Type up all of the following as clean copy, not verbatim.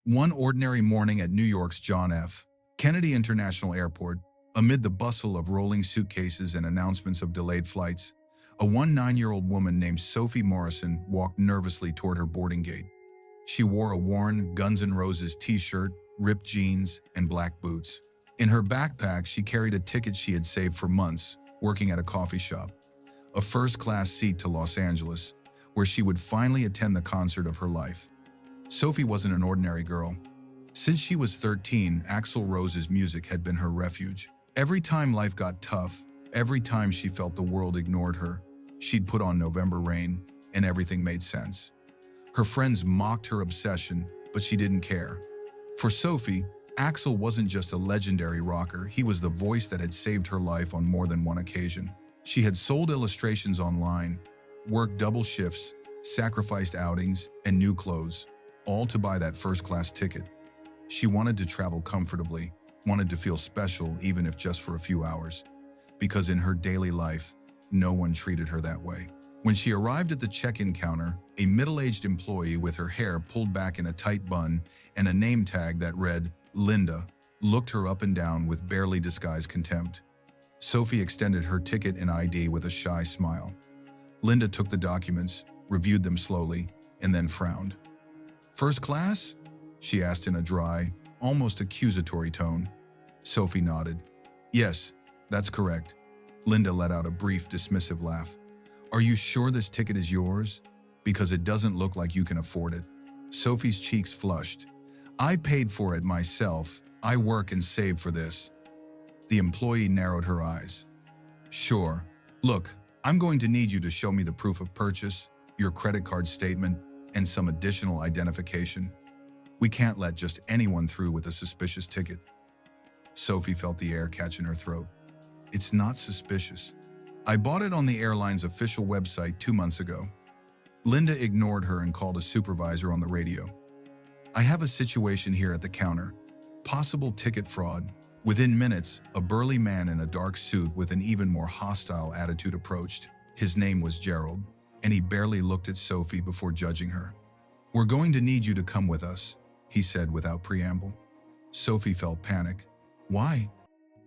One ordinary morning at New York's John F. Kennedy International Airport, amid the bustle of rolling suitcases and announcements of delayed flights, a 19-year-old woman named Sophie Morrison walked nervously toward her boarding gate. She wore a worn Guns N' Roses t-shirt, ripped jeans, and black boots. In her backpack, she carried a ticket she had saved for months, working at a coffee shop. A first-class seat to Los Angeles, where she would finally attend the concert of her life. Sophie wasn't an ordinary girl. Since she was 13, Axl Rose's music had been her refuge. Every time life got tough, every time she felt the world ignored her, she'd put on November Rain, and everything made sense. Her friends mocked her obsession, but she didn't care. For Sophie, Axl wasn't just a legendary rocker, he was the voice that had saved her life on more than one occasion. She had sold illustrations online, worked double shifts, sacrificed outings, and new clothes, all to buy that first-class ticket. She wanted to travel comfortably, wanted to feel special even if just for a few hours, because in her daily life, no one treated her that way. When she arrived at the check-in counter, a middle-aged employee with her hair pulled back in a tight bun and a name tag that read, Linda, looked her up and down with barely disguised contempt. Sophie extended her ticket and ID with a shy smile. Linda took the documents, reviewed them slowly, and then frowned. "First class?" she asked in a dry, almost accusatory tone. Sophie nodded. "Yes, that's correct." Linda let out a brief, dismissive laugh. "Are you sure this ticket is yours? Because it doesn't look like you can afford it." Sophie's cheeks flushed. "I paid for it myself. I work and save for this." The employee narrowed her eyes. "Sure. Look, I'm going to need you to show me the proof of purchase, your credit card statement, and some additional identification. We can't let just anyone through with a suspicious ticket." Sophie felt the air catch in her throat. "It's not suspicious. I bought it on the airline's official website 2 months ago." Linda ignored her and called a supervisor on the radio. "I have a situation here at the counter. Possible ticket fraud." Within minutes, a burly man in a dark suit with an even more hostile attitude approached. His name was Gerald, and he barely looked at Sophie before judging her. "We're going to need you to come with us," he said without preamble. Sophie felt panic. "Why?"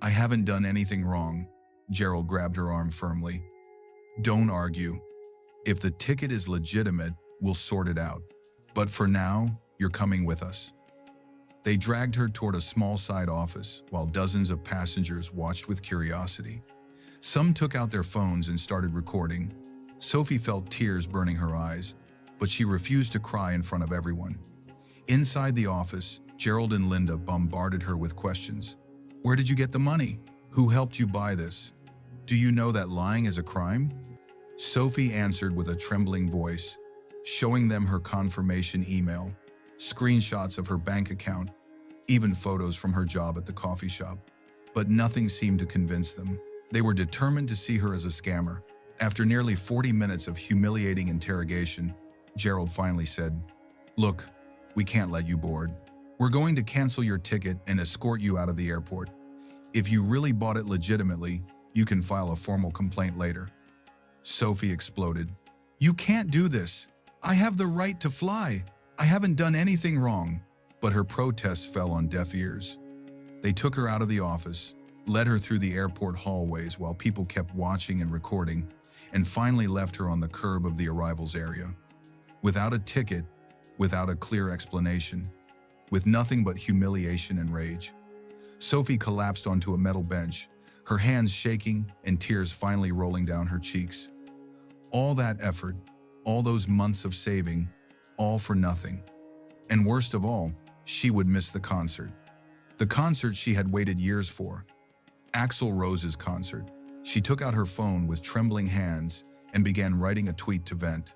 "I haven't done anything wrong." Gerald grabbed her arm firmly. "Don't argue. If the ticket is legitimate, we'll sort it out. But for now, you're coming with us." They dragged her toward a small side office while dozens of passengers watched with curiosity. Some took out their phones and started recording. Sophie felt tears burning her eyes, but she refused to cry in front of everyone. Inside the office, Gerald and Linda bombarded her with questions. "Where did you get the money? Who helped you buy this? Do you know that lying is a crime?" Sophie answered with a trembling voice, showing them her confirmation email, screenshots of her bank account, even photos from her job at the coffee shop. But nothing seemed to convince them. They were determined to see her as a scammer. After nearly 40 minutes of humiliating interrogation, Gerald finally said, "Look, we can't let you board. We're going to cancel your ticket and escort you out of the airport. If you really bought it legitimately, you can file a formal complaint later." Sophie exploded. "You can't do this. I have the right to fly. I haven't done anything wrong." But her protests fell on deaf ears. They took her out of the office, led her through the airport hallways while people kept watching and recording, and finally left her on the curb of the arrivals area. Without a ticket, without a clear explanation, with nothing but humiliation and rage. Sophie collapsed onto a metal bench, her hands shaking and tears finally rolling down her cheeks. All that effort, all those months of saving, all for nothing. And worst of all, she would miss the concert. The concert she had waited years for. Axl Rose's concert. She took out her phone with trembling hands and began writing a tweet to vent.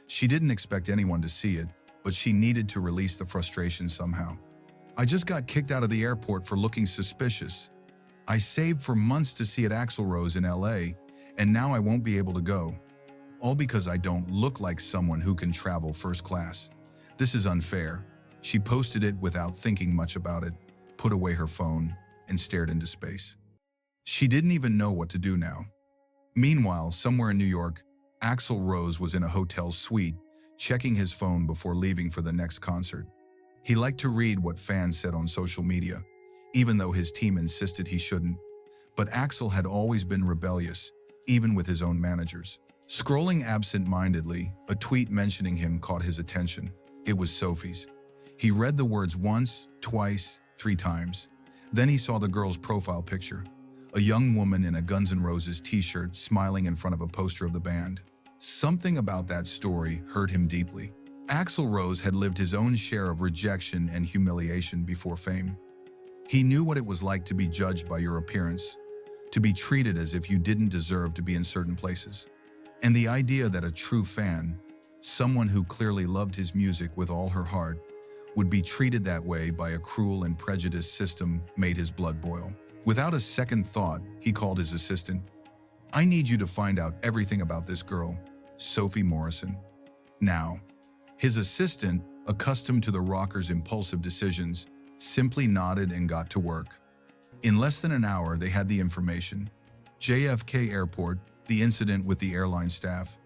She didn't expect anyone to see it, but she needed to release the frustration somehow. "I just got kicked out of the airport for looking suspicious. I saved for months to see at Axl Rose in LA, and now I won't be able to go. All because I don't look like someone who can travel first class. This is unfair." She posted it without thinking much about it, put away her phone, and stared into space. She didn't even know what to do now. Meanwhile, somewhere in New York, Axl Rose was in a hotel suite, checking his phone before leaving for the next concert. He liked to read what fans said on social media, even though his team insisted he shouldn't. But Axl had always been rebellious, even with his own managers. Scrolling absent-mindedly, a tweet mentioning him caught his attention. It was Sophie's. He read the words once, twice, 3 times. Then he saw the girl's profile picture, a young woman in a Guns N' Roses t-shirt smiling in front of a poster of the band. Something about that story hurt him deeply. Axl Rose had lived his own share of rejection and humiliation before fame. He knew what it was like to be judged by your appearance, to be treated as if you didn't deserve to be in certain places. And the idea that a true fan, someone who clearly loved his music with all her heart, would be treated that way by a cruel and prejudiced system made his blood boil. Without a second thought, he called his assistant. "I need you to find out everything about this girl, Sophie Morrison, now." His assistant, accustomed to the rocker's impulsive decisions, simply nodded and got to work. In less than an hour, they had the information. JFK Airport, the incident with the airline staff,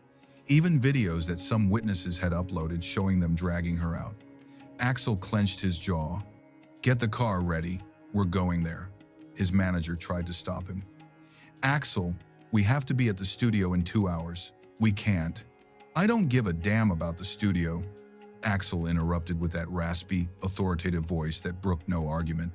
even videos that some witnesses had uploaded showing them dragging her out. Axl clenched his jaw. "Get the car ready, we're going there." His manager tried to stop him. "Axl, we have to be at the studio in 2 hours. We can't." "I don't give a damn about the studio," Axl interrupted with that raspy, authoritative voice that brooked no argument.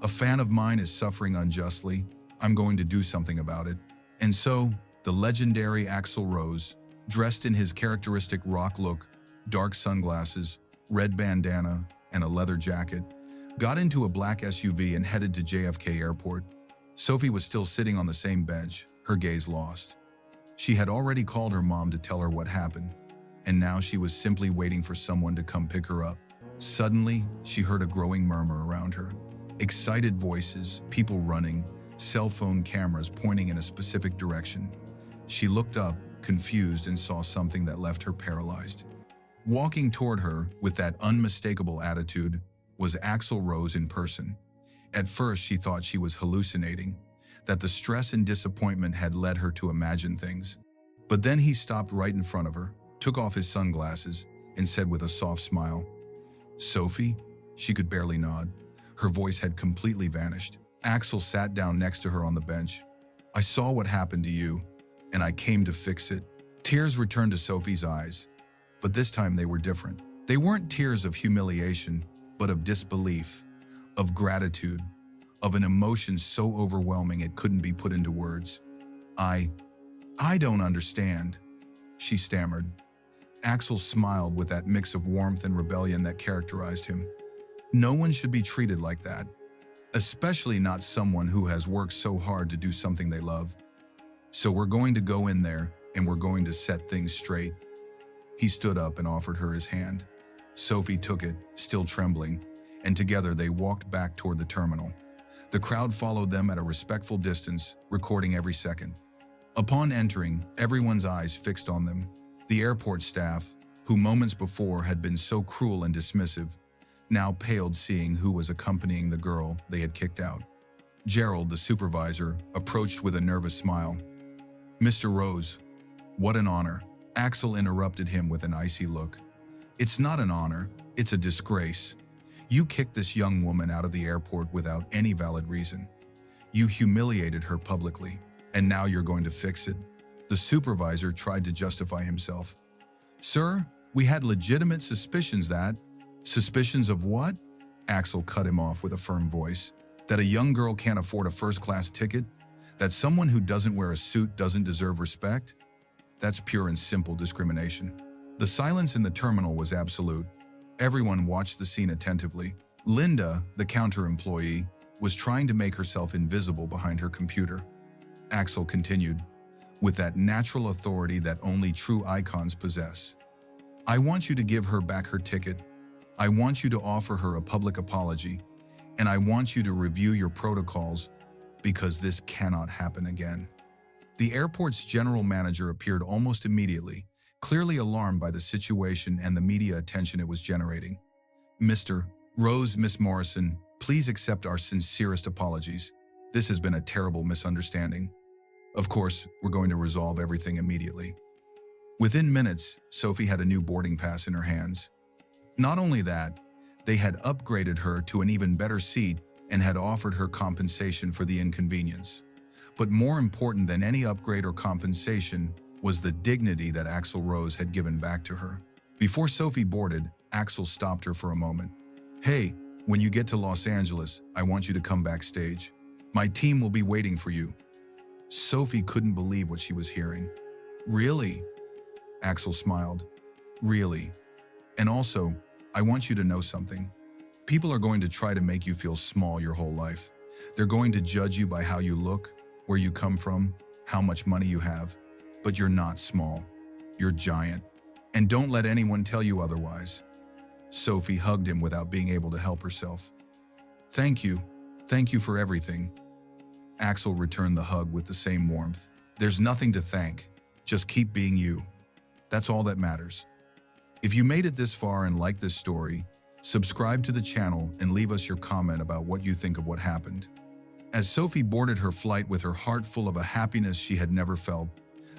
"A fan of mine is suffering unjustly. I'm going to do something about it." And so, the legendary Axl Rose, dressed in his characteristic rock look, dark sunglasses, red bandana, and a leather jacket, got into a black SUV and headed to JFK Airport. Sophie was still sitting on the same bench, her gaze lost. She had already called her mom to tell her what happened, and now she was simply waiting for someone to come pick her up. Suddenly, she heard a growing murmur around her. Excited voices, people running, cell phone cameras pointing in a specific direction. She looked up, confused, and saw something that left her paralyzed. Walking toward her with that unmistakable attitude was Axl Rose in person. At first, she thought she was hallucinating, that the stress and disappointment had led her to imagine things. But then he stopped right in front of her, took off his sunglasses, and said with a soft smile, "Sophie?" She could barely nod. Her voice had completely vanished. Axl sat down next to her on the bench. "I saw what happened to you, and I came to fix it." Tears returned to Sophie's eyes, but this time they were different. They weren't tears of humiliation, but of disbelief, of gratitude, of an emotion so overwhelming it couldn't be put into words. I don't understand," she stammered. Axl smiled with that mix of warmth and rebellion that characterized him. "No one should be treated like that, especially not someone who has worked so hard to do something they love. So we're going to go in there and we're going to set things straight." He stood up and offered her his hand. Sophie took it, still trembling, and together they walked back toward the terminal. The crowd followed them at a respectful distance, recording every second. Upon entering, everyone's eyes fixed on them. The airport staff, who moments before had been so cruel and dismissive, now paled seeing who was accompanying the girl they had kicked out. Gerald, the supervisor, approached with a nervous smile. "Mr. Rose, what an honor." Axl interrupted him with an icy look. "It's not an honor, it's a disgrace. You kicked this young woman out of the airport without any valid reason. You humiliated her publicly, and now you're going to fix it." The supervisor tried to justify himself. "Sir, we had legitimate suspicions that—" "Suspicions of what?" Axl cut him off with a firm voice. "That a young girl can't afford a first-class ticket? That someone who doesn't wear a suit doesn't deserve respect? That's pure and simple discrimination." The silence in the terminal was absolute. Everyone watched the scene attentively. Linda, the counter employee, was trying to make herself invisible behind her computer. Axl continued, with that natural authority that only true icons possess. "I want you to give her back her ticket. I want you to offer her a public apology. And I want you to review your protocols, because this cannot happen again." The airport's general manager appeared almost immediately, clearly alarmed by the situation and the media attention it was generating. "Mr. Rose, Miss Morrison, please accept our sincerest apologies. This has been a terrible misunderstanding. Of course, we're going to resolve everything immediately." Within minutes, Sophie had a new boarding pass in her hands. Not only that, They had upgraded her to an even better seat and had offered her compensation for the inconvenience. But more important than any upgrade or compensation was the dignity that Axl Rose had given back to her. Before Sophie boarded, Axl stopped her for a moment. "Hey, when you get to Los Angeles, I want you to come backstage. My team will be waiting for you." Sophie couldn't believe what she was hearing. "Really?" Axl smiled. "Really. And also, I want you to know something. People are going to try to make you feel small your whole life. They're going to judge you by how you look, where you come from, how much money you have. But you're not small. You're giant. And don't let anyone tell you otherwise." Sophie hugged him without being able to help herself. "Thank you. Thank you for everything." Axl returned the hug with the same warmth. "There's nothing to thank. Just keep being you. That's all that matters." If you made it this far and liked this story, subscribe to the channel and leave us your comment about what you think of what happened. As Sophie boarded her flight with her heart full of a happiness she had never felt,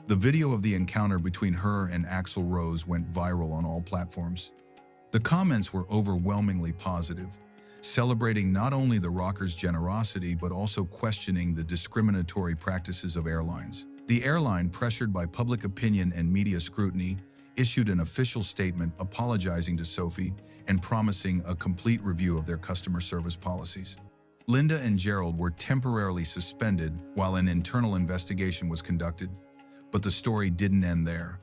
the video of the encounter between her and Axl Rose went viral on all platforms. The comments were overwhelmingly positive, celebrating not only the rocker's generosity but also questioning the discriminatory practices of airlines. The airline, pressured by public opinion and media scrutiny, issued an official statement apologizing to Sophie and promising a complete review of their customer service policies. Linda and Gerald were temporarily suspended while an internal investigation was conducted, but the story didn't end there.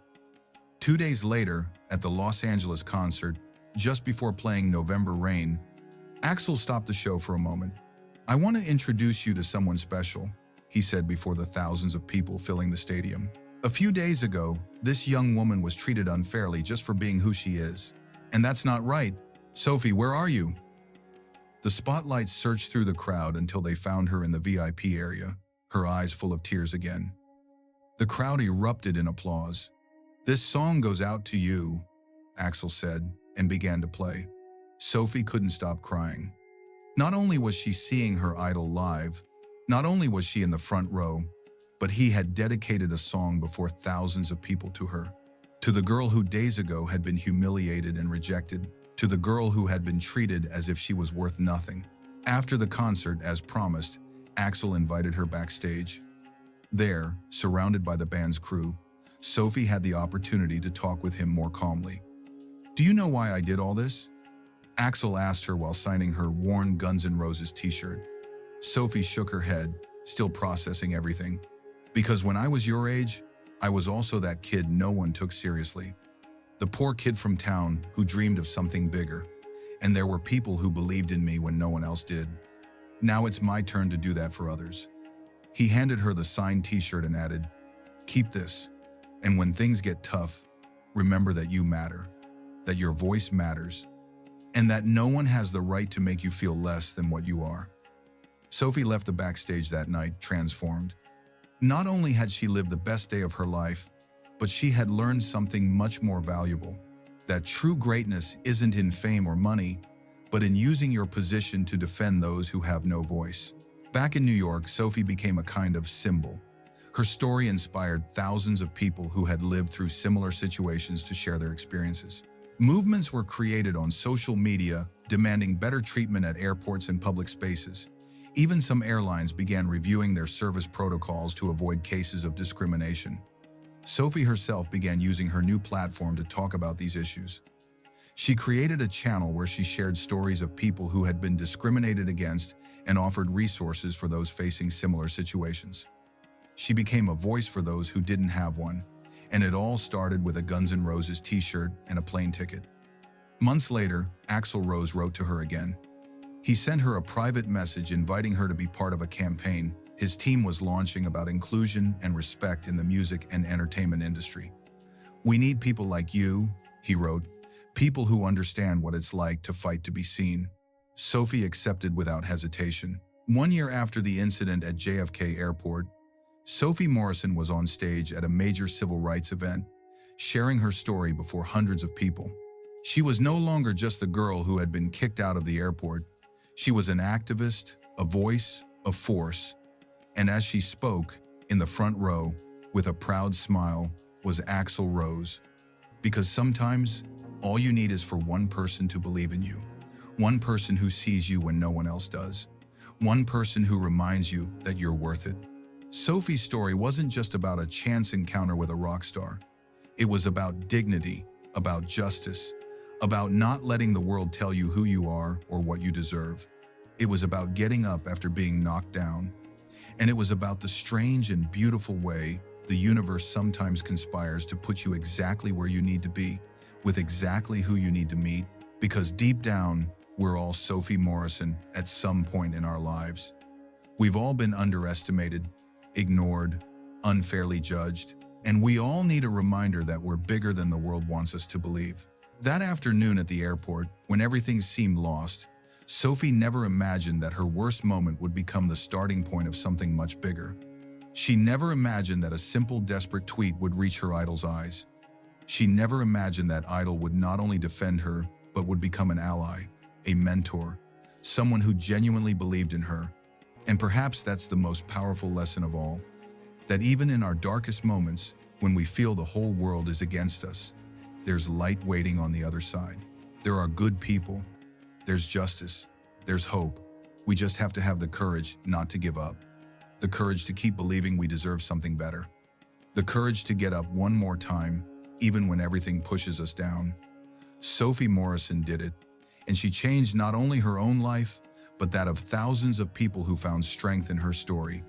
2 days later, at the Los Angeles concert, just before playing November Rain, Axl stopped the show for a moment. "I want to introduce you to someone special," he said before the thousands of people filling the stadium. "A few days ago, this young woman was treated unfairly just for being who she is. And that's not right. Sophie, where are you?" The spotlight searched through the crowd until they found her in the VIP area, her eyes full of tears again. The crowd erupted in applause. "This song goes out to you," Axl said, and began to play. Sophie couldn't stop crying. Not only was she seeing her idol live, not only was she in the front row, but he had dedicated a song before thousands of people to her. To the girl who days ago had been humiliated and rejected, to the girl who had been treated as if she was worth nothing. After the concert, as promised, Axl invited her backstage. There, surrounded by the band's crew, Sophie had the opportunity to talk with him more calmly. "Do you know why I did all this?" Axl asked her while signing her worn Guns N' Roses t-shirt. Sophie shook her head, still processing everything. "Because when I was your age, I was also that kid no one took seriously. The poor kid from town who dreamed of something bigger. And there were people who believed in me when no one else did. Now it's my turn to do that for others." He handed her the signed t-shirt and added, "Keep this. And when things get tough, remember that you matter, that your voice matters, and that no one has the right to make you feel less than what you are." Sophie left the backstage that night transformed. Not only had she lived the best day of her life, but she had learned something much more valuable: that true greatness isn't in fame or money, but in using your position to defend those who have no voice. Back in New York, Sophie became a kind of symbol. Her story inspired thousands of people who had lived through similar situations to share their experiences. Movements were created on social media, demanding better treatment at airports and public spaces. Even some airlines began reviewing their service protocols to avoid cases of discrimination. Sophie herself began using her new platform to talk about these issues. She created a channel where she shared stories of people who had been discriminated against and offered resources for those facing similar situations. She became a voice for those who didn't have one, and it all started with a Guns N' Roses t-shirt and a plane ticket. Months later, Axl Rose wrote to her again. He sent her a private message inviting her to be part of a campaign his team was launching about inclusion and respect in the music and entertainment industry. "We need people like you," he wrote, "people who understand what it's like to fight to be seen." Sophie accepted without hesitation. 1 year after the incident at JFK Airport, Sophie Morrison was on stage at a major civil rights event, sharing her story before hundreds of people. She was no longer just the girl who had been kicked out of the airport. She was an activist, a voice, a force. And as she spoke, in the front row, with a proud smile, was Axl Rose. Because sometimes, all you need is for one person to believe in you. One person who sees you when no one else does. One person who reminds you that you're worth it. Sophie's story wasn't just about a chance encounter with a rock star. It was about dignity, about justice, about not letting the world tell you who you are or what you deserve. It was about getting up after being knocked down. And it was about the strange and beautiful way the universe sometimes conspires to put you exactly where you need to be, with exactly who you need to meet, because deep down, we're all Sophie Morrison at some point in our lives. We've all been underestimated, ignored, unfairly judged, and we all need a reminder that we're bigger than the world wants us to believe. That afternoon at the airport, when everything seemed lost, Sophie never imagined that her worst moment would become the starting point of something much bigger. She never imagined that a simple, desperate tweet would reach her idol's eyes. She never imagined that idol would not only defend her, but would become an ally, a mentor, someone who genuinely believed in her. And perhaps that's the most powerful lesson of all, that even in our darkest moments, when we feel the whole world is against us, there's light waiting on the other side. There are good people, there's justice, there's hope. We just have to have the courage not to give up, the courage to keep believing we deserve something better, the courage to get up one more time, even when everything pushes us down. Sophie Morrison did it, and she changed not only her own life, but that of thousands of people who found strength in her story.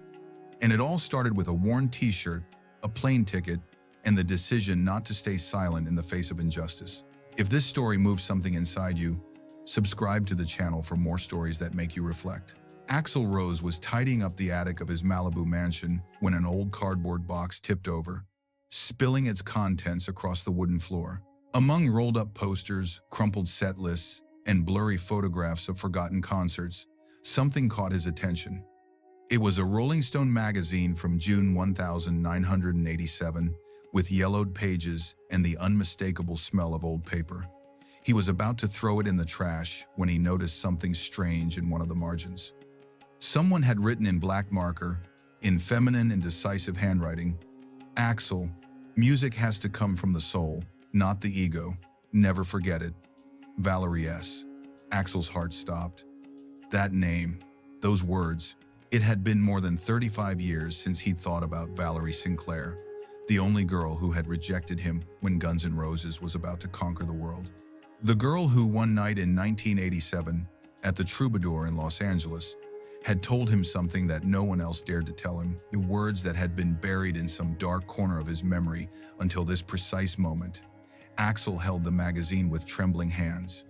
And it all started with a worn t-shirt, a plane ticket, and the decision not to stay silent in the face of injustice. If this story moves something inside you, subscribe to the channel for more stories that make you reflect. Axl Rose was tidying up the attic of his Malibu mansion when an old cardboard box tipped over, spilling its contents across the wooden floor. Among rolled-up posters, crumpled set lists, and blurry photographs of forgotten concerts, something caught his attention. It was a Rolling Stone magazine from June 1987, with yellowed pages and the unmistakable smell of old paper. He was about to throw it in the trash when he noticed something strange in one of the margins. Someone had written in black marker, in feminine and decisive handwriting, "Axl, music has to come from the soul, not the ego. Never forget it. Valerie S." Axl's heart stopped. That name, those words, it had been more than 35 years since he'd thought about Valerie Sinclair, the only girl who had rejected him when Guns N' Roses was about to conquer the world. The girl who one night in 1987, at the Troubadour in Los Angeles, had told him something that no one else dared to tell him, words that had been buried in some dark corner of his memory until this precise moment. Axl held the magazine with trembling hands.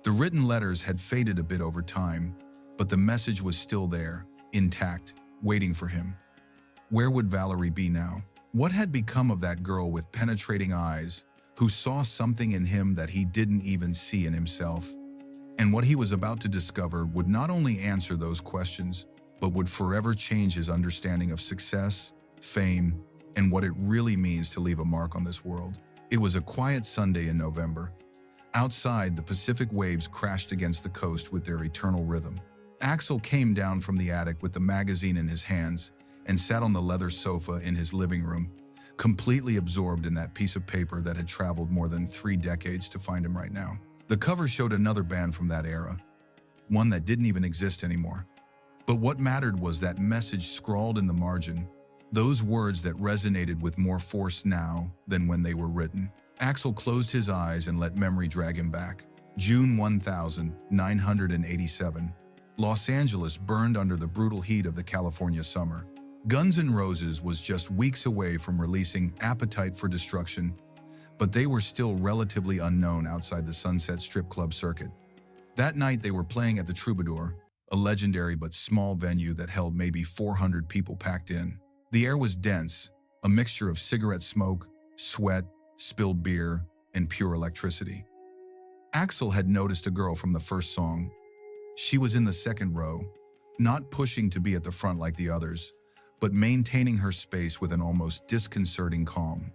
The written letters had faded a bit over time, but the message was still there, intact, waiting for him. Where would Valerie be now? What had become of that girl with penetrating eyes, who saw something in him that he didn't even see in himself? And what he was about to discover would not only answer those questions, but would forever change his understanding of success, fame, and what it really means to leave a mark on this world. It was a quiet Sunday in November. Outside, the Pacific waves crashed against the coast with their eternal rhythm. Axl came down from the attic with the magazine in his hands and sat on the leather sofa in his living room, completely absorbed in that piece of paper that had traveled more than 3 decades to find him right now. The cover showed another band from that era, one that didn't even exist anymore. But what mattered was that message scrawled in the margin, those words that resonated with more force now than when they were written. Axl closed his eyes and let memory drag him back. June 1987. Los Angeles burned under the brutal heat of the California summer. Guns N' Roses was just weeks away from releasing Appetite for Destruction, but they were still relatively unknown outside the Sunset Strip Club circuit. That night they were playing at the Troubadour, a legendary but small venue that held maybe 400 people packed in. The air was dense, a mixture of cigarette smoke, sweat, spilled beer, and pure electricity. Axl had noticed a girl from the first song. She was in the second row, not pushing to be at the front like the others, but maintaining her space with an almost disconcerting calm.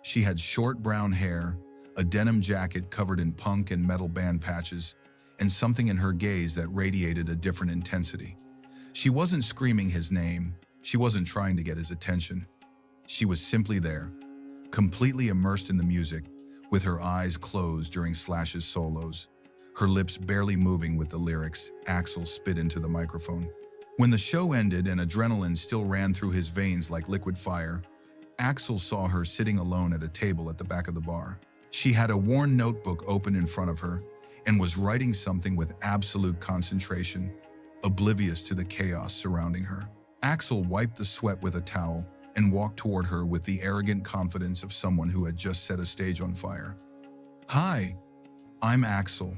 She had short brown hair, a denim jacket covered in punk and metal band patches, and something in her gaze that radiated a different intensity. She wasn't screaming his name. She wasn't trying to get his attention. She was simply there, completely immersed in the music, with her eyes closed during Slash's solos, her lips barely moving with the lyrics Axl spit into the microphone. When the show ended and adrenaline still ran through his veins like liquid fire, Axl saw her sitting alone at a table at the back of the bar. She had a worn notebook open in front of her and was writing something with absolute concentration, oblivious to the chaos surrounding her. Axl wiped the sweat with a towel and walked toward her with the arrogant confidence of someone who had just set a stage on fire. "Hi, I'm Axl."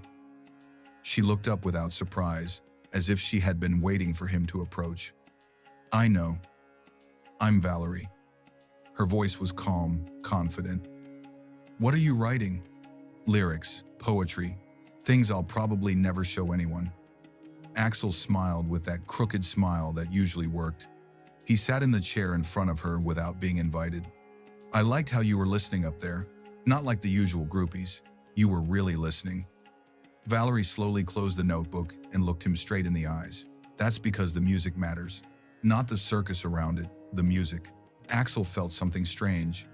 She looked up without surprise, as if she had been waiting for him to approach. "I know. I'm Valerie." Her voice was calm, confident. "What are you writing?" "Lyrics, poetry, things I'll probably never show anyone." Axl smiled with that crooked smile that usually worked. He sat in the chair in front of her without being invited. "I liked how you were listening up there. Not like the usual groupies. You were really listening." Valerie slowly closed the notebook and looked him straight in the eyes. "That's because the music matters. Not the circus around it, the music." Axl felt something strange.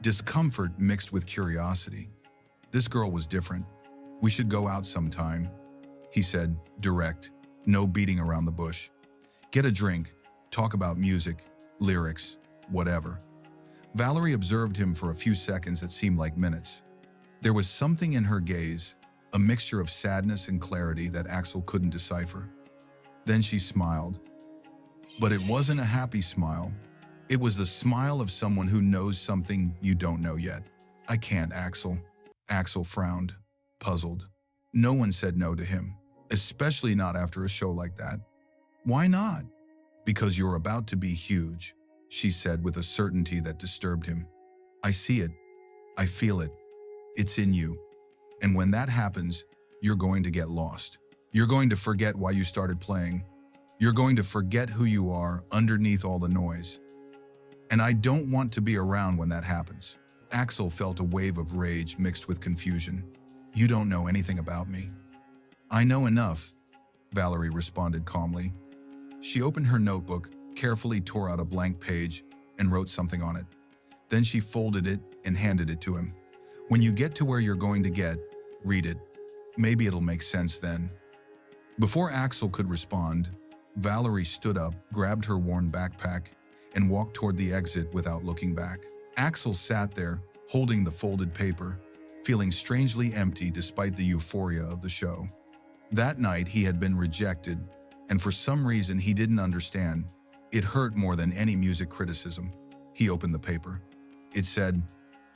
Discomfort mixed with curiosity. This girl was different. "We should go out sometime," he said, direct, no beating around the bush. "Get a drink, talk about music, lyrics, whatever." Valerie observed him for a few seconds that seemed like minutes. There was something in her gaze, a mixture of sadness and clarity that Axl couldn't decipher. Then she smiled. But it wasn't a happy smile. It was the smile of someone who knows something you don't know yet. "I can't, Axl." Axl frowned, puzzled. No one said no to him, especially not after a show like that. "Why not?" "Because you're about to be huge," she said with a certainty that disturbed him. "I see it. I feel it. It's in you. And when that happens, you're going to get lost. You're going to forget why you started playing. You're going to forget who you are underneath all the noise. And I don't want to be around when that happens." Axl felt a wave of rage mixed with confusion. "You don't know anything about me." "I know enough," Valerie responded calmly. She opened her notebook, carefully tore out a blank page, and wrote something on it. Then she folded it and handed it to him. "When you get to where you're going to get, read it. Maybe it'll make sense then." Before Axl could respond, Valerie stood up, grabbed her worn backpack, and walked toward the exit without looking back. Axl sat there, holding the folded paper, feeling strangely empty despite the euphoria of the show. That night he had been rejected, and for some reason he didn't understand. It hurt more than any music criticism. He opened the paper. It said,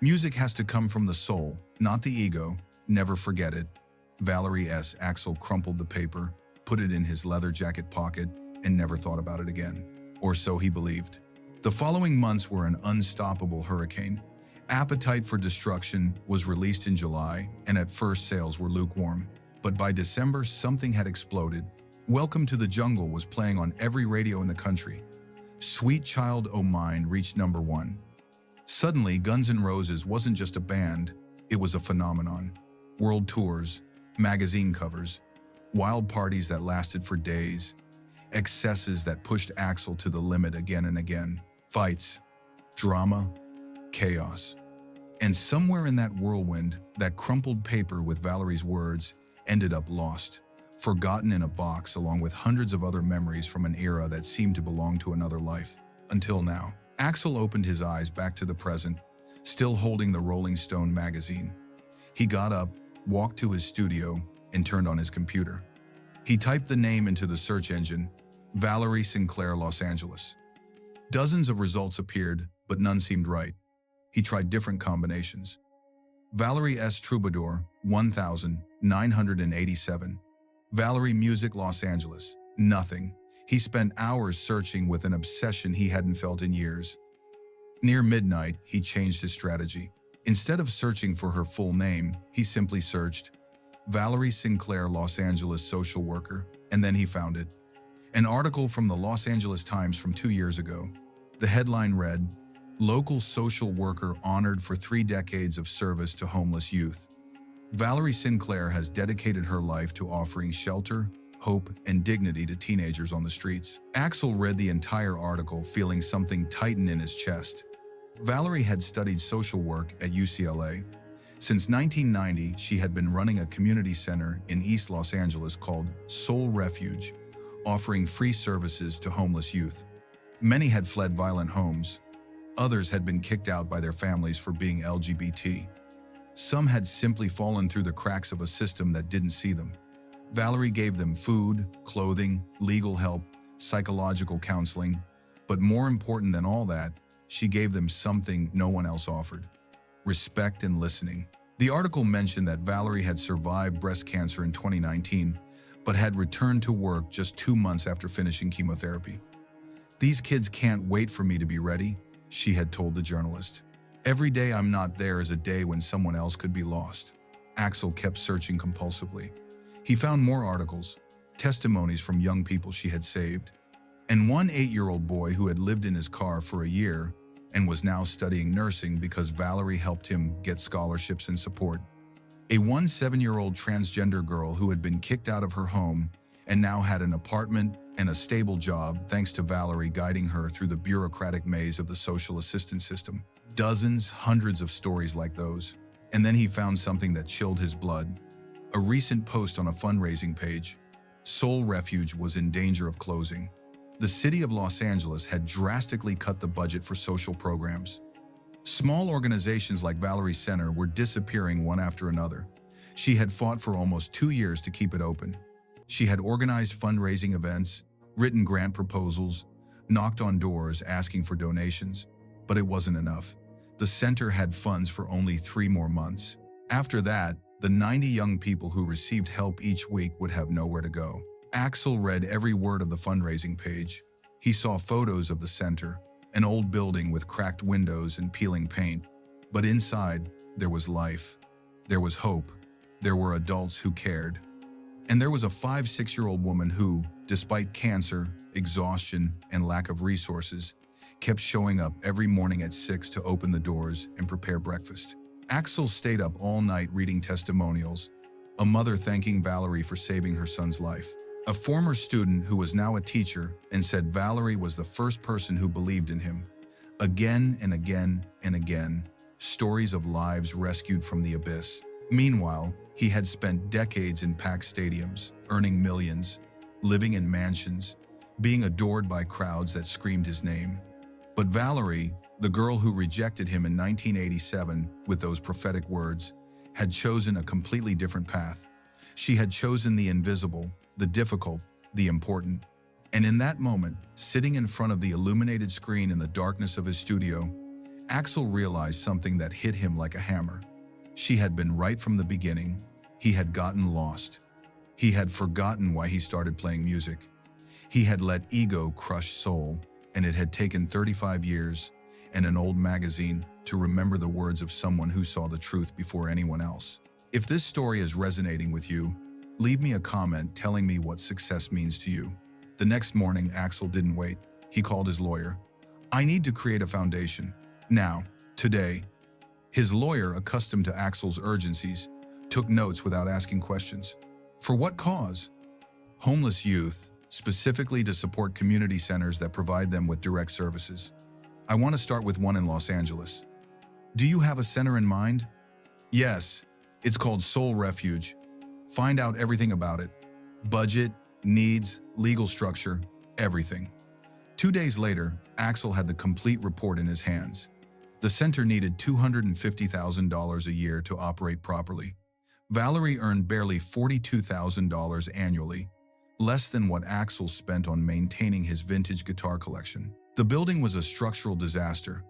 "Music has to come from the soul, not the ego. Never forget it." Valerie S. Axl crumpled the paper, put it in his leather jacket pocket, and never thought about it again. Or so he believed. The following months were an unstoppable hurricane. Appetite for Destruction was released in July, and at first sales were lukewarm. But by December, something had exploded. Welcome to the Jungle was playing on every radio in the country. Sweet Child O' Mine reached #1. Suddenly, Guns N' Roses wasn't just a band, it was a phenomenon. World tours, magazine covers, wild parties that lasted for days, excesses that pushed Axl to the limit again and again, fights, drama, chaos. And somewhere in that whirlwind, that crumpled paper with Valerie's words ended up lost, forgotten in a box along with hundreds of other memories from an era that seemed to belong to another life. Until now. Axl opened his eyes back to the present, still holding the Rolling Stone magazine. He got up, walked to his studio, and turned on his computer. He typed the name into the search engine, Valerie Sinclair, Los Angeles. Dozens of results appeared, but none seemed right. He tried different combinations. Valerie S. Troubadour, 1987. Valerie Music, Los Angeles. Nothing. He spent hours searching with an obsession he hadn't felt in years. Near midnight, he changed his strategy. Instead of searching for her full name, he simply searched Valerie Sinclair, Los Angeles social worker, and then he found it. An article from the Los Angeles Times from 2 years ago. The headline read, "Local social worker honored for 3 decades of service to homeless youth." Valerie Sinclair has dedicated her life to offering shelter, hope, and dignity to teenagers on the streets. Axl read the entire article feeling something tighten in his chest. Valerie had studied social work at UCLA, Since 1990, she had been running a community center in East Los Angeles called Soul Refuge, offering free services to homeless youth. Many had fled violent homes. Others had been kicked out by their families for being LGBT. Some had simply fallen through the cracks of a system that didn't see them. Valerie gave them food, clothing, legal help, psychological counseling, but more important than all that, she gave them something no one else offered: respect and listening. The article mentioned that Valerie had survived breast cancer in 2019, but had returned to work just 2 months after finishing chemotherapy. "These kids can't wait for me to be ready," she had told the journalist. "Every day I'm not there is a day when someone else could be lost." Axl kept searching compulsively. He found more articles, testimonies from young people she had saved, and one 8-year-old boy who had lived in his car for a year and was now studying nursing because Valerie helped him get scholarships and support. A 7-year-old transgender girl who had been kicked out of her home and now had an apartment and a stable job thanks to Valerie guiding her through the bureaucratic maze of the social assistance system. Dozens, hundreds of stories like those. And then he found something that chilled his blood. A recent post on a fundraising page. Soul Refuge was in danger of closing. The city of Los Angeles had drastically cut the budget for social programs. Small organizations like Valerie's Center were disappearing one after another. She had fought for almost 2 years to keep it open. She had organized fundraising events, written grant proposals, knocked on doors asking for donations, but it wasn't enough. The center had funds for only 3 more months. After that, the 90 young people who received help each week would have nowhere to go. Axl read every word of the fundraising page. He saw photos of the center, an old building with cracked windows and peeling paint. But inside, there was life. There was hope. There were adults who cared. And there was a 5-6-year-old woman who, despite cancer, exhaustion, and lack of resources, kept showing up every morning at 6 to open the doors and prepare breakfast. Axl stayed up all night reading testimonials, a mother thanking Valerie for saving her son's life, a former student who was now a teacher and said Valerie was the first person who believed in him. Again and again and again, stories of lives rescued from the abyss. Meanwhile, he had spent decades in packed stadiums, earning millions, living in mansions, being adored by crowds that screamed his name. But Valerie, the girl who rejected him in 1987 with those prophetic words, had chosen a completely different path. She had chosen the invisible, the difficult, the important. And in that moment, sitting in front of the illuminated screen in the darkness of his studio, Axl realized something that hit him like a hammer. She had been right from the beginning. He had gotten lost. He had forgotten why he started playing music. He had let ego crush soul, and it had taken 35 years and an old magazine to remember the words of someone who saw the truth before anyone else. If this story is resonating with you, leave me a comment telling me what success means to you. The next morning, Axl didn't wait. He called his lawyer. "I need to create a foundation. Now, today." His lawyer, accustomed to Axl's urgencies, took notes without asking questions. "For what cause?" "Homeless youth, specifically to support community centers that provide them with direct services. I want to start with one in Los Angeles." "Do you have a center in mind?" "Yes, it's called Soul Refuge. Find out everything about it. Budget, needs, legal structure, everything." 2 days later, Axl had the complete report in his hands. The center needed $250,000 a year to operate properly. Valerie earned barely $42,000 annually, less than what Axl spent on maintaining his vintage guitar collection. The building was a structural disaster.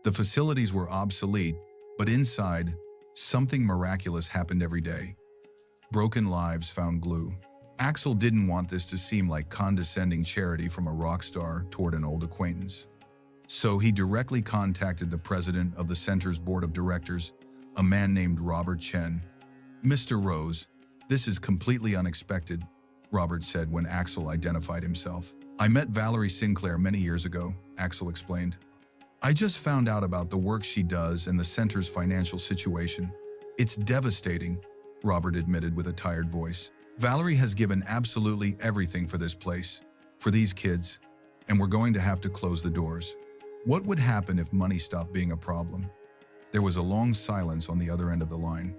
The facilities were obsolete, but inside, something miraculous happened every day. Broken lives found glue. Axl didn't want this to seem like condescending charity from a rock star toward an old acquaintance. So he directly contacted the president of the center's board of directors, a man named Robert Chen. "Mr. Rose, this is completely unexpected," Robert said when Axl identified himself. "I met Valerie Sinclair many years ago," Axl explained. "I just found out about the work she does and the center's financial situation. It's devastating," Robert admitted with a tired voice. "Valerie has given absolutely everything for this place, for these kids, and we're going to have to close the doors." What would happen if money stopped being a problem? There was a long silence on the other end of the line.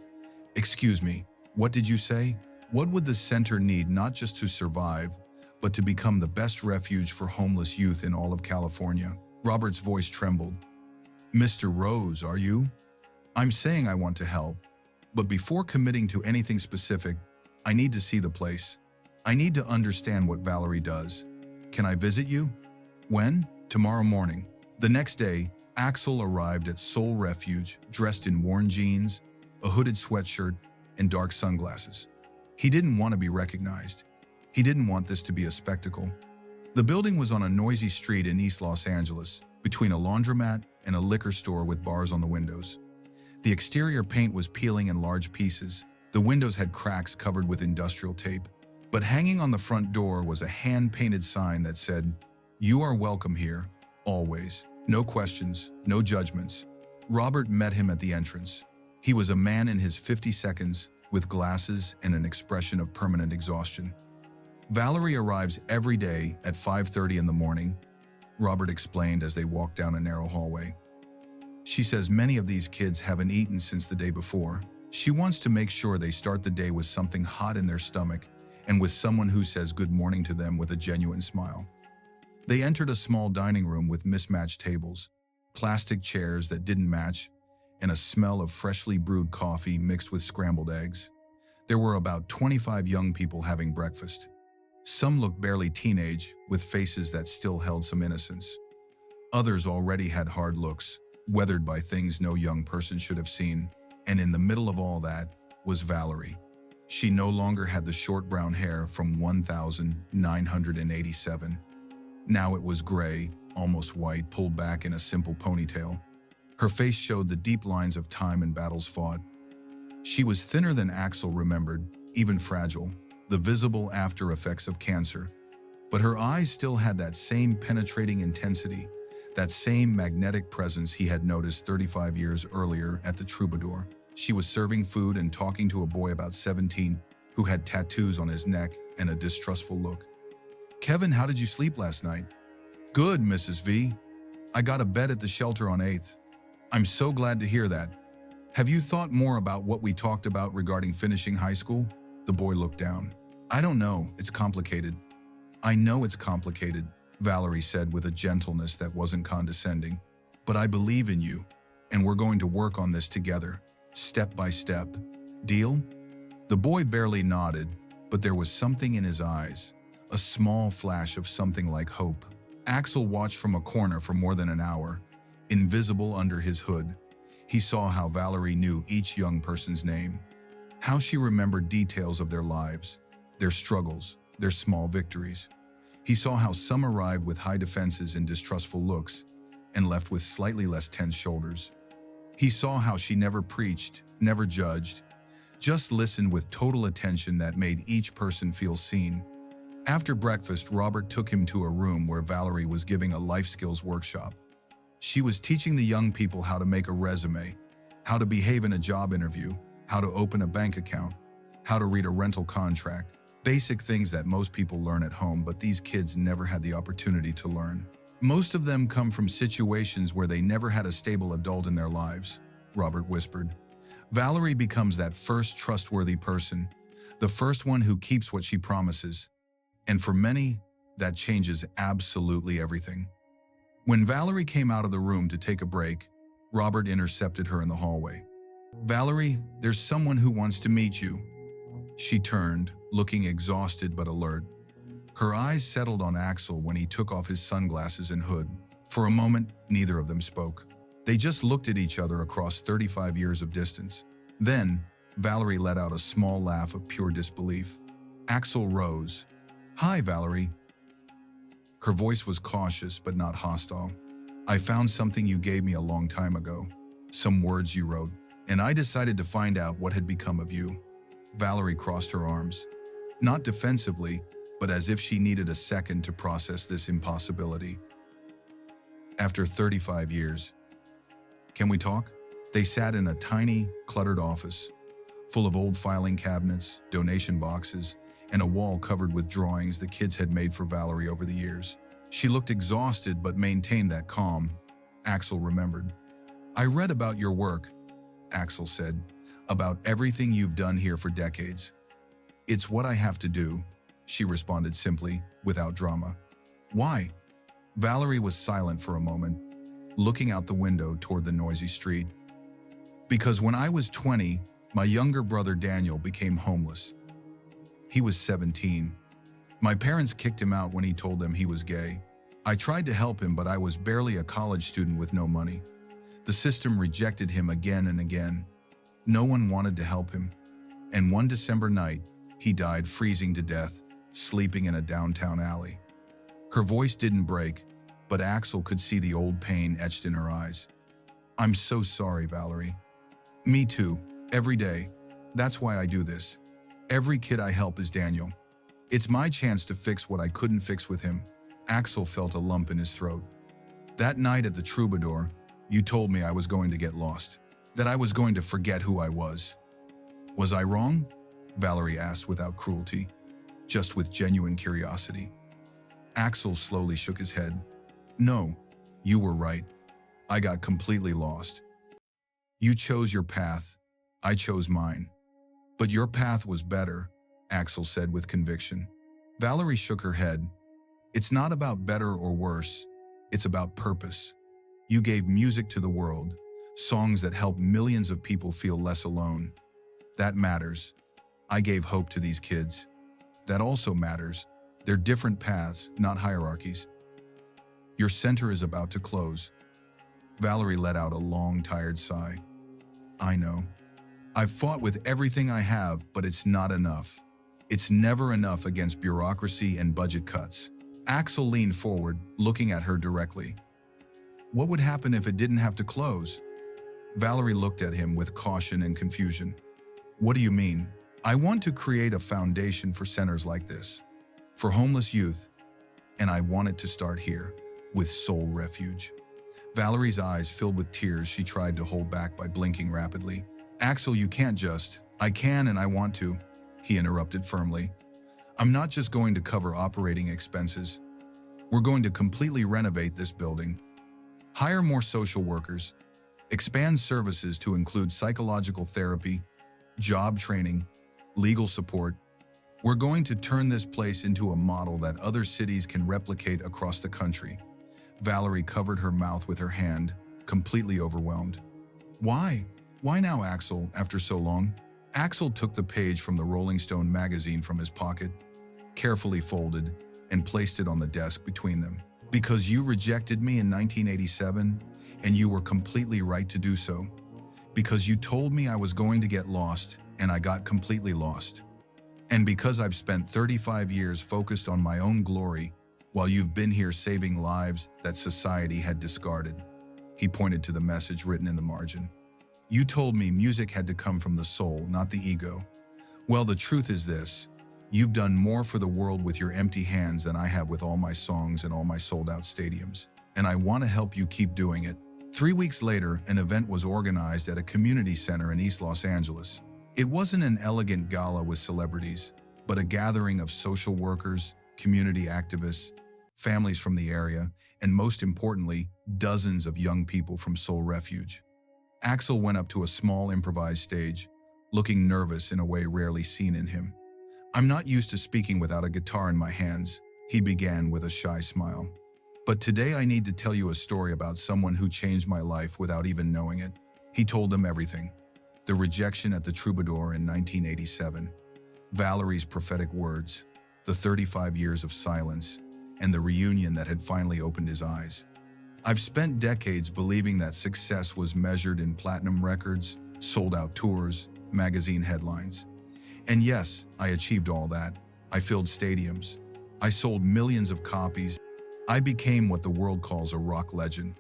"Excuse me, what did you say? What would the center need not just to survive, but to become the best refuge for homeless youth in all of California?" Robert's voice trembled. "Mr. Rose, are you? I'm saying I want to help, but before committing to anything specific, I need to see the place. I need to understand what Valerie does. Can I visit you?" "When?" "Tomorrow morning." The next day, Axl arrived at Soul Refuge dressed in worn jeans, a hooded sweatshirt, and dark sunglasses. He didn't want to be recognized. He didn't want this to be a spectacle. The building was on a noisy street in East Los Angeles, between a laundromat and a liquor store with bars on the windows. The exterior paint was peeling in large pieces. The windows had cracks covered with industrial tape. But hanging on the front door was a hand-painted sign that said, "You are welcome here, always. No questions, no judgments." Robert met him at the entrance. He was a man in his 50s, with glasses and an expression of permanent exhaustion. "Valerie arrives every day at 5:30 in the morning," Robert explained as they walked down a narrow hallway. "She says many of these kids haven't eaten since the day before. She wants to make sure they start the day with something hot in their stomach and with someone who says good morning to them with a genuine smile." They entered a small dining room with mismatched tables, plastic chairs that didn't match, and a smell of freshly brewed coffee mixed with scrambled eggs. There were about 25 young people having breakfast. Some looked barely teenage, with faces that still held some innocence. Others already had hard looks, weathered by things no young person should have seen. And in the middle of all that was Valerie. She no longer had the short brown hair from 1987. Now it was gray, almost white, pulled back in a simple ponytail. Her face showed the deep lines of time and battles fought. She was thinner than Axl remembered, even fragile, the visible after effects of cancer. But her eyes still had that same penetrating intensity, that same magnetic presence he had noticed 35 years earlier at the Troubadour. She was serving food and talking to a boy about 17 who had tattoos on his neck and a distrustful look. "Kevin, how did you sleep last night?" "Good, Mrs. V. I got a bed at the shelter on 8th. "I'm so glad to hear that. Have you thought more about what we talked about regarding finishing high school?" The boy looked down. "I don't know, it's complicated." "I know it's complicated," Valerie said with a gentleness that wasn't condescending. "But I believe in you, and we're going to work on this together, step by step. Deal?" The boy barely nodded, but there was something in his eyes, a small flash of something like hope. Axl watched from a corner for more than an hour, invisible under his hood. He saw how Valerie knew each young person's name, how she remembered details of their lives, their struggles, their small victories. He saw how some arrived with high defenses and distrustful looks, and left with slightly less tense shoulders. He saw how she never preached, never judged, just listened with total attention that made each person feel seen. After breakfast, Robert took him to a room where Valerie was giving a life skills workshop. She was teaching the young people how to make a resume, how to behave in a job interview, how to open a bank account, how to read a rental contract, basic things that most people learn at home, but these kids never had the opportunity to learn. Most of them come from situations where they never had a stable adult in their lives, Robert whispered. Valerie becomes that first trustworthy person, the first one who keeps what she promises. And for many, that changes absolutely everything. When Valerie came out of the room to take a break, Robert intercepted her in the hallway. "Valerie, there's someone who wants to meet you." She turned, looking exhausted but alert. Her eyes settled on Axl when he took off his sunglasses and hood. For a moment, neither of them spoke. They just looked at each other across 35 years of distance. Then, Valerie let out a small laugh of pure disbelief. Axl rose. "Hi, Valerie." Her voice was cautious but not hostile. "I found something you gave me a long time ago. Some words you wrote, and I decided to find out what had become of you." Valerie crossed her arms. Not defensively, but as if she needed a second to process this impossibility. "After 35 years. Can we talk?" They sat in a tiny, cluttered office, full of old filing cabinets, donation boxes, and a wall covered with drawings the kids had made for Valerie over the years. She looked exhausted but maintained that calm, Axl remembered. I read about your work, Axl said, about everything you've done here for decades. It's what I have to do, she responded simply, without drama. Why? Valerie was silent for a moment, looking out the window toward the noisy street. Because when I was 20, my younger brother Daniel became homeless. He was 17. My parents kicked him out when he told them he was gay. I tried to help him, but I was barely a college student with no money. The system rejected him again and again. No one wanted to help him. And one December night, he died freezing to death, sleeping in a downtown alley. Her voice didn't break, but Axl could see the old pain etched in her eyes. I'm so sorry, Valerie. Me too, every day. That's why I do this. Every kid I help is Daniel. It's my chance to fix what I couldn't fix with him. Axl felt a lump in his throat. That night at the Troubadour, you told me I was going to get lost, that I was going to forget who I was. Was I wrong? Valerie asked without cruelty, just with genuine curiosity. Axl slowly shook his head. No, you were right. I got completely lost. You chose your path. I chose mine. But your path was better, Axl said with conviction. Valerie shook her head. It's not about better or worse. It's about purpose. You gave music to the world, songs that help millions of people feel less alone. That matters. I gave hope to these kids. That also matters. They're different paths, not hierarchies. Your center is about to close. Valerie let out a long, tired sigh. I know. I've fought with everything I have, but it's not enough. It's never enough against bureaucracy and budget cuts. Axl leaned forward, looking at her directly. What would happen if it didn't have to close? Valerie looked at him with caution and confusion. What do you mean? I want to create a foundation for centers like this, for homeless youth, and I want it to start here, with Soul Refuge. Valerie's eyes filled with tears she tried to hold back by blinking rapidly. Axl, you can't just. I can and I want to, he interrupted firmly. I'm not just going to cover operating expenses. We're going to completely renovate this building. Hire more social workers. Expand services to include psychological therapy, job training, legal support. We're going to turn this place into a model that other cities can replicate across the country. Valerie covered her mouth with her hand, completely overwhelmed. Why? Why now, Axl, after so long? Axl took the page from the Rolling Stone magazine from his pocket, carefully folded, and placed it on the desk between them. Because you rejected me in 1987, and you were completely right to do so. Because you told me I was going to get lost, and I got completely lost. And because I've spent 35 years focused on my own glory, while you've been here saving lives that society had discarded. He pointed to the message written in the margin. You told me music had to come from the soul, not the ego. Well, the truth is this. You've done more for the world with your empty hands than I have with all my songs and all my sold-out stadiums. And I want to help you keep doing it. 3 weeks later, an event was organized at a community center in East Los Angeles. It wasn't an elegant gala with celebrities, but a gathering of social workers, community activists, families from the area, and most importantly, dozens of young people from Soul Refuge. Axl went up to a small improvised stage, looking nervous in a way rarely seen in him. I'm not used to speaking without a guitar in my hands, he began with a shy smile. But today I need to tell you a story about someone who changed my life without even knowing it. He told them everything. The rejection at the Troubadour in 1987, Valerie's prophetic words, the 35 years of silence, and the reunion that had finally opened his eyes. I've spent decades believing that success was measured in platinum records, sold-out tours, magazine headlines. And yes, I achieved all that. I filled stadiums. I sold millions of copies. I became what the world calls a rock legend.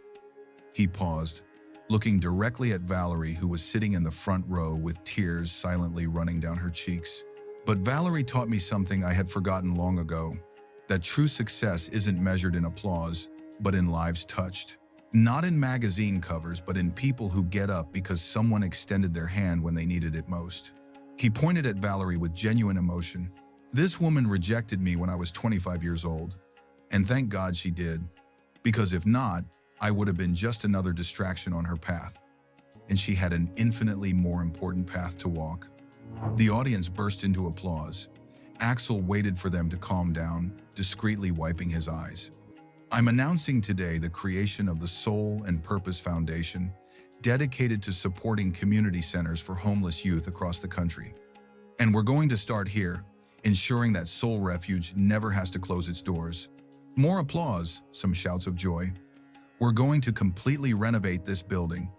He paused, looking directly at Valerie, who was sitting in the front row with tears silently running down her cheeks. But Valerie taught me something I had forgotten long ago. That true success isn't measured in applause, but in lives touched. Not in magazine covers, but in people who get up because someone extended their hand when they needed it most. He pointed at Valerie with genuine emotion. This woman rejected me when I was 25 years old. And thank God she did. Because if not, I would have been just another distraction on her path. and she had an infinitely more important path to walk. The audience burst into applause. Axl waited for them to calm down, discreetly wiping his eyes. I'm announcing today the creation of the Soul and Purpose Foundation, dedicated to supporting community centers for homeless youth across the country. And we're going to start here, ensuring that Soul Refuge never has to close its doors. More applause, some shouts of joy. We're going to completely renovate this building.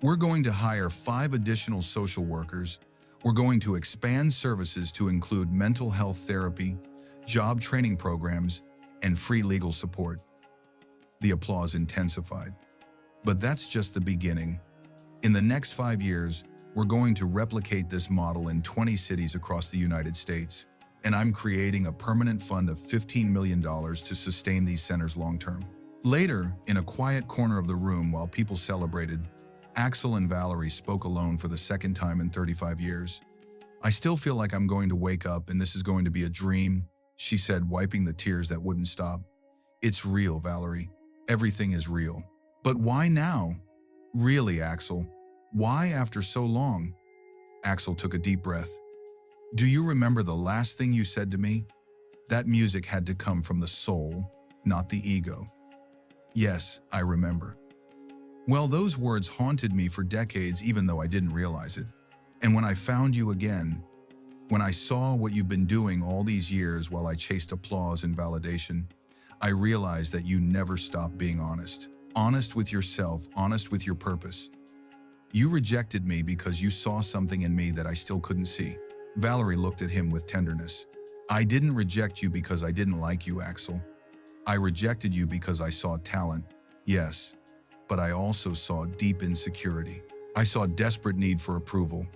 We're going to hire 5 additional social workers. We're going to expand services to include mental health therapy, job training programs, and free legal support. The applause intensified. But that's just the beginning. In the next 5 years, we're going to replicate this model in 20 cities across the United States. And I'm creating a permanent fund of $15 million to sustain these centers long-term. Later, in a quiet corner of the room while people celebrated, Axl and Valerie spoke alone for the second time in 35 years. I still feel like I'm going to wake up and this is going to be a dream, she said, wiping the tears that wouldn't stop. It's real, Valerie. Everything is real. But why now? Really, Axl? Why after so long? Axl took a deep breath. Do you remember the last thing you said to me? That music had to come from the soul, not the ego. Yes, I remember. Well, those words haunted me for decades even though I didn't realize it. And when I found you again, when I saw what you've been doing all these years while I chased applause and validation, I realized that you never stopped being honest. Honest with yourself, honest with your purpose. You rejected me because you saw something in me that I still couldn't see. Valerie looked at him with tenderness. I didn't reject you because I didn't like you, Axl. I rejected you because I saw talent, yes, but I also saw deep insecurity. I saw desperate need for approval.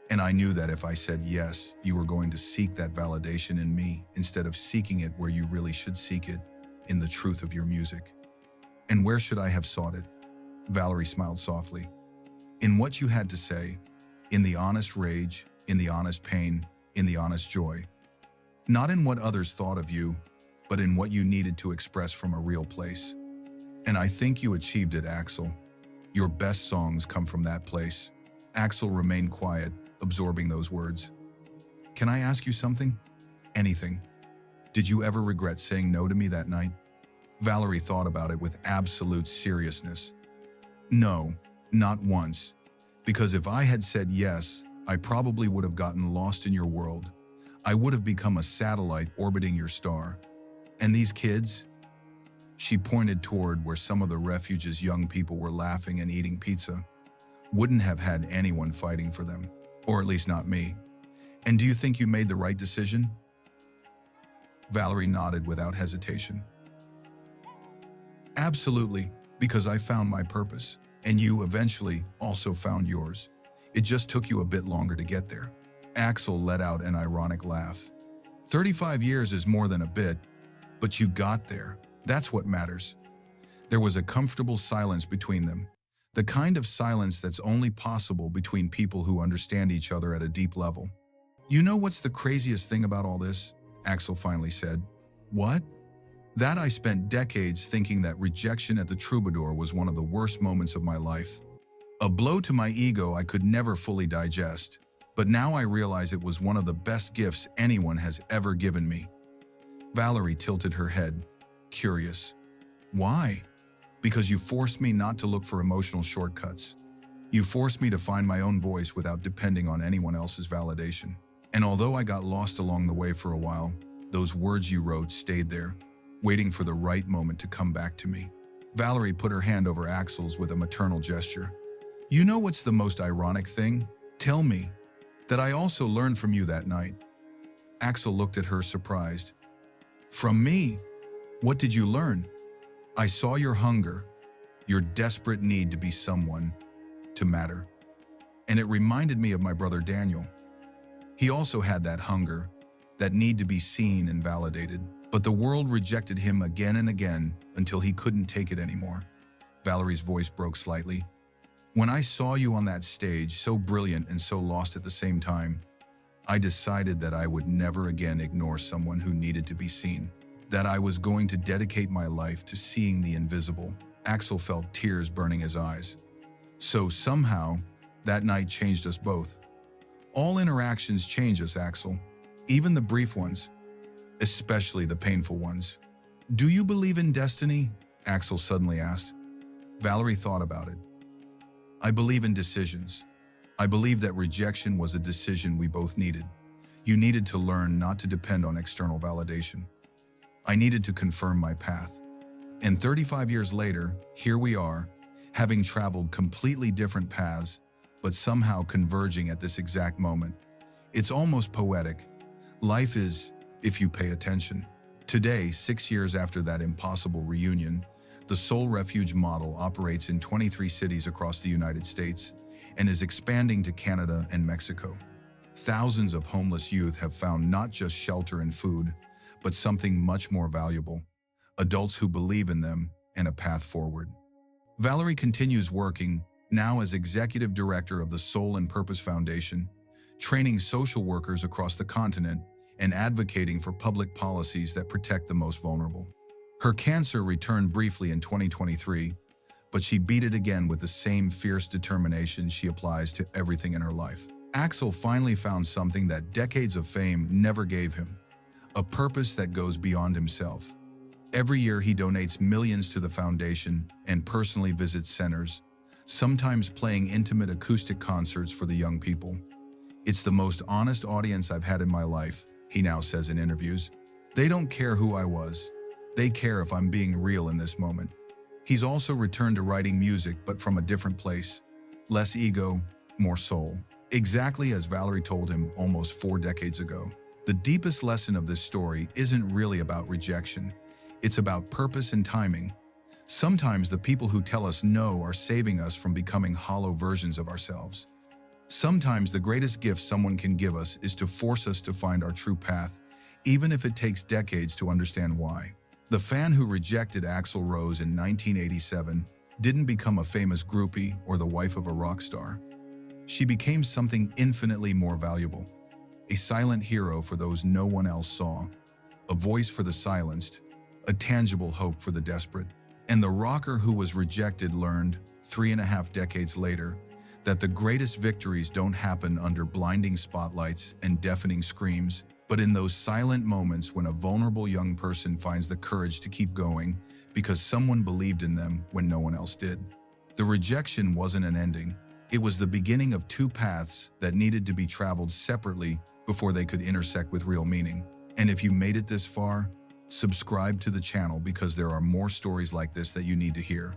And I knew that if I said yes, you were going to seek that validation in me instead of seeking it where you really should seek it, in the truth of your music. And where should I have sought it? Valerie smiled softly. In what you had to say, in the honest rage, in the honest pain, in the honest joy. Not in what others thought of you, but in what you needed to express from a real place. And I think you achieved it, Axl. Your best songs come from that place. Axl remained quiet, absorbing those words. Can I ask you something? Anything. Did you ever regret saying no to me that night? Valerie thought about it with absolute seriousness. No, not once. Because if I had said yes, I probably would have gotten lost in your world. I would have become a satellite orbiting your star. And these kids? She pointed toward where some of the refuge's young people were laughing and eating pizza. Wouldn't have had anyone fighting for them. Or at least not me. And do you think you made the right decision? Valerie nodded without hesitation. Absolutely, because I found my purpose, and you eventually also found yours. It just took you a bit longer to get there. Axl let out an ironic laugh. 35 years is more than a bit, but you got there. That's what matters. There was a comfortable silence between them, the kind of silence that's only possible between people who understand each other at a deep level. You know what's the craziest thing about all this? Axl finally said. What? That I spent decades thinking that rejection at the Troubadour was one of the worst moments of my life. A blow to my ego I could never fully digest. But now I realize it was one of the best gifts anyone has ever given me. Valerie tilted her head, curious. Why? Because you forced me not to look for emotional shortcuts. You forced me to find my own voice without depending on anyone else's validation. And although I got lost along the way for a while, those words you wrote stayed there, waiting for the right moment to come back to me. Valerie put her hand over Axl's with a maternal gesture. You know what's the most ironic thing? Tell me. That I also learned from you that night. Axl looked at her surprised. From me? What did you learn? I saw your hunger, your desperate need to be someone, to matter. And it reminded me of my brother Daniel. He also had that hunger, that need to be seen and validated. But the world rejected him again and again until he couldn't take it anymore. Valerie's voice broke slightly. When I saw you on that stage, so brilliant and so lost at the same time, I decided that I would never again ignore someone who needed to be seen. That I was going to dedicate my life to seeing the invisible. Axl felt tears burning his eyes. So somehow, that night changed us both. All interactions change us, Axl. Even the brief ones, especially the painful ones. Do you believe in destiny? Axl suddenly asked. Valerie thought about it. I believe in decisions. I believe that rejection was a decision we both needed. You needed to learn not to depend on external validation. I needed to confirm my path. And 35 years later, here we are, having traveled completely different paths, but somehow converging at this exact moment. It's almost poetic. Life is, if you pay attention. Today, 6 years after that impossible reunion, the Soul Refuge model operates in 23 cities across the United States and is expanding to Canada and Mexico. Thousands of homeless youth have found not just shelter and food, but something much more valuable: adults who believe in them and a path forward. Valerie continues working, now as Executive Director of the Soul and Purpose Foundation, training social workers across the continent and advocating for public policies that protect the most vulnerable. Her cancer returned briefly in 2023, but she beat it again with the same fierce determination she applies to everything in her life. Axl finally found something that decades of fame never gave him: a purpose that goes beyond himself. Every year he donates millions to the foundation and personally visits centers, sometimes playing intimate acoustic concerts for the young people. It's the most honest audience I've had in my life, he now says in interviews. They don't care who I was. They care if I'm being real in this moment. He's also returned to writing music, but from a different place. Less ego, more soul. Exactly as Valerie told him almost 4 decades ago. The deepest lesson of this story isn't really about rejection. It's about purpose and timing. Sometimes the people who tell us no are saving us from becoming hollow versions of ourselves. Sometimes the greatest gift someone can give us is to force us to find our true path, even if it takes decades to understand why. The fan who rejected Axl Rose in 1987 didn't become a famous groupie or the wife of a rock star. She became something infinitely more valuable: a silent hero for those no one else saw, a voice for the silenced, a tangible hope for the desperate. And the rocker who was rejected learned, 3.5 decades later, that the greatest victories don't happen under blinding spotlights and deafening screams, but in those silent moments when a vulnerable young person finds the courage to keep going because someone believed in them when no one else did. The rejection wasn't an ending. It was the beginning of 2 paths that needed to be traveled separately before they could intersect with real meaning. And if you made it this far, subscribe to the channel because there are more stories like this that you need to hear.